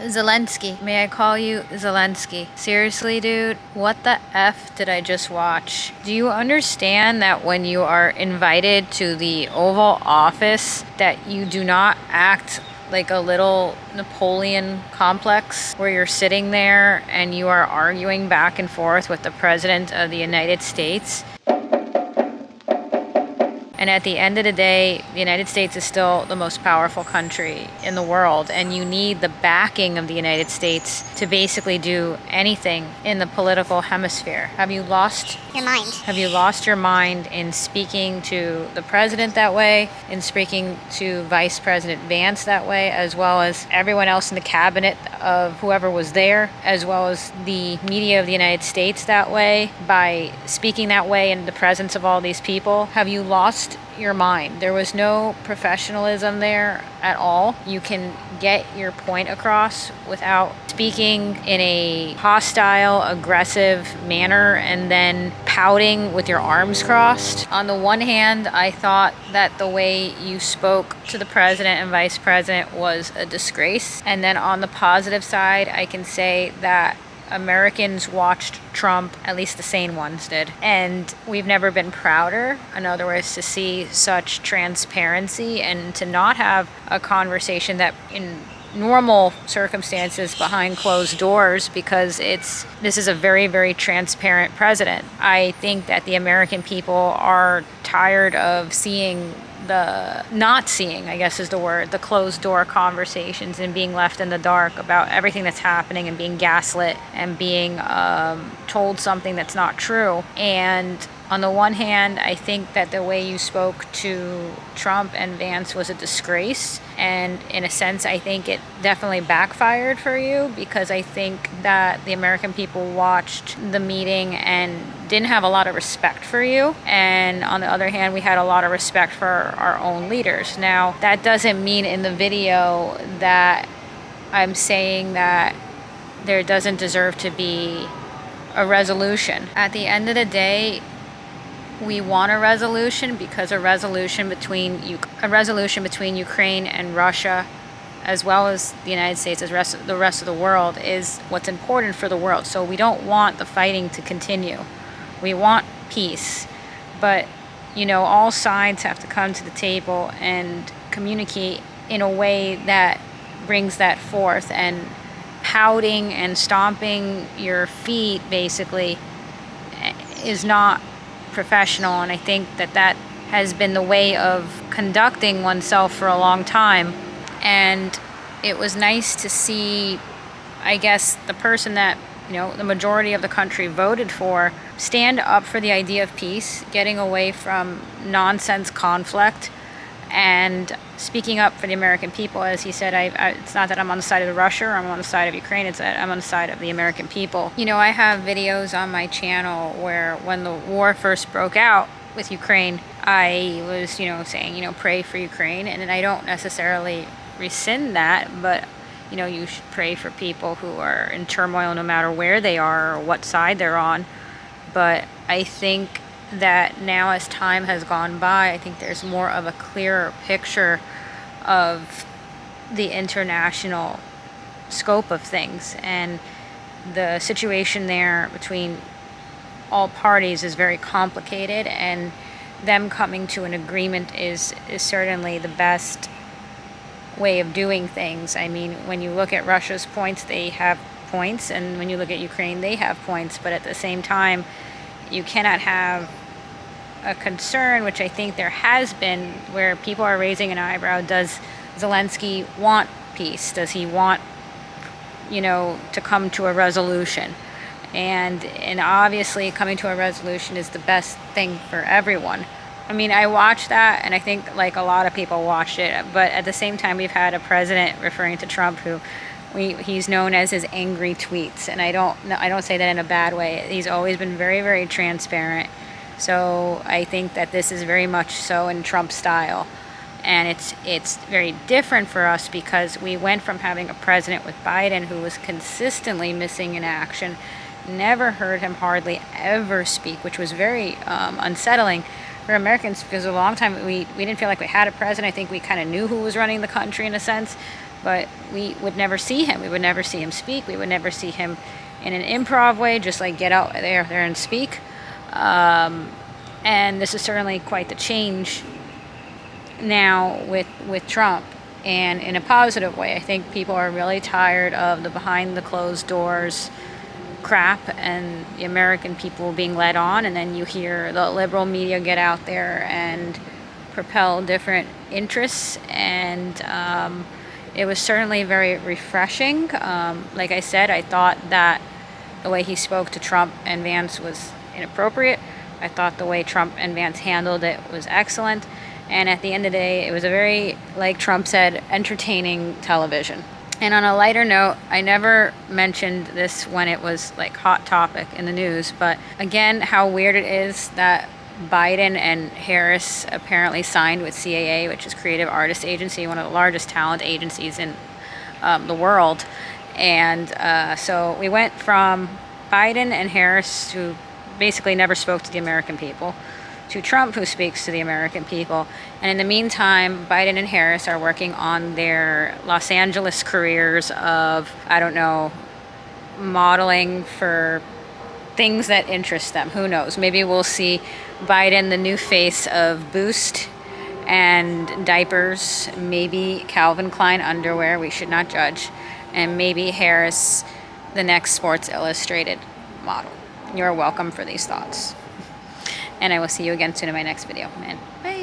Zelensky. May I call you Zelensky? Seriously, dude? What the F did I just watch? Do you understand that when you are invited to the Oval Office, that you do not act like a little Napoleon complex where you're sitting there and you are arguing back and forth with the President of the United States? And at the end of the day, the United States is still the most powerful country in the world, and you need the backing of the United States to basically do anything in the political hemisphere. Have you lost your mind? Have you lost your mind in speaking to the president that way, in speaking to Vice President Vance that way, as well as everyone else in the cabinet of whoever was there, as well as the media of the United States that way, by speaking that way in the presence of all these people? Have you lost your mind? There was no professionalism there at all. You can get your point across without speaking in a hostile, aggressive manner and then pouting with your arms crossed. On the one hand, I thought that the way you spoke to the president and vice president was a disgrace. And then on the positive side, I can say that Americans watched Trump, at least the sane ones did, and we've never been prouder. In other words, to see such transparency and to not have a conversation that in normal circumstances behind closed doors, because this is a very, very transparent president. I think that the American people are tired of not seeing, I guess is the word, the closed door conversations and being left in the dark about everything that's happening and being gaslit and being told something that's not true. And on the one hand, I think that the way you spoke to Trump and Vance was a disgrace. And in a sense, I think it definitely backfired for you, because I think that the American people watched the meeting and didn't have a lot of respect for you. And on the other hand, we had a lot of respect for our own leaders. Now, that doesn't mean in the video that I'm saying that there doesn't deserve to be a resolution. At the end of the day, we want a resolution, because a resolution between Ukraine and Russia, as well as the United States, as the rest of the world, is what's important for the world. So we don't want the fighting to continue. We want peace, but all sides have to come to the table and communicate in a way that brings that forth. And pouting and stomping your feet basically is not professional, and I think that has been the way of conducting oneself for a long time. And it was nice to see, I guess, the person that the majority of the country voted for stand up for the idea of peace, getting away from nonsense conflict, and speaking up for the American people. As he said, it's not that I'm on the side of Russia or I'm on the side of Ukraine, it's that I'm on the side of the American people. I have videos on my channel where when the war first broke out with Ukraine, I was, saying, pray for Ukraine. And I don't necessarily rescind that, but, you should pray for people who are in turmoil no matter where they are or what side they're on. But I think that now, as time has gone by, I think there's more of a clearer picture of the international scope of things, and the situation there between all parties is very complicated, and them coming to an agreement is certainly the best way of doing things. I mean, when you look at Russia's points, they have points, and when you look at Ukraine, they have points, but at the same time, you cannot have a concern, which I think there has been, where people are raising an eyebrow. Does Zelensky want peace? Does he want, to come to a resolution? And obviously coming to a resolution is the best thing for everyone. I mean, I watched that, and I think like a lot of people watched it, but at the same time, we've had a president referring to Trump who he's known as his angry tweets, and I don't say that in a bad way. He's always been very, very transparent. So I think that this is very much so in Trump style. And it's very different for us, because we went from having a president with Biden who was consistently missing in action, never heard him hardly ever speak, which was very unsettling for Americans, because a long time we didn't feel like we had a president. I think we kind of knew who was running the country in a sense. but we would never see him. We would never see him speak. We would never see him in an improv way, just like get out there and speak. And this is certainly quite the change now with Trump, and in a positive way. I think people are really tired of the behind the closed doors crap and the American people being led on, and then you hear the liberal media get out there and propel different interests, and it was certainly very refreshing. Like I said, I thought that the way he spoke to Trump and Vance was inappropriate. I thought the way Trump and Vance handled it was excellent. And at the end of the day, it was a very, like Trump said, entertaining television. And on a lighter note, I never mentioned this when it was like hot topic in the news, but again, how weird it is that Biden and Harris apparently signed with CAA, which is Creative Artists Agency, one of the largest talent agencies in the world. And so we went from Biden and Harris, who basically never spoke to the American people, to Trump, who speaks to the American people. And in the meantime, Biden and Harris are working on their Los Angeles careers of, I don't know, modeling for things that interest them. Who knows? Maybe we'll see Biden, the new face of Boost and diapers, maybe Calvin Klein underwear, we should not judge, and maybe Harris, the next Sports Illustrated model. You're welcome for these thoughts. And I will see you again soon in my next video. And bye.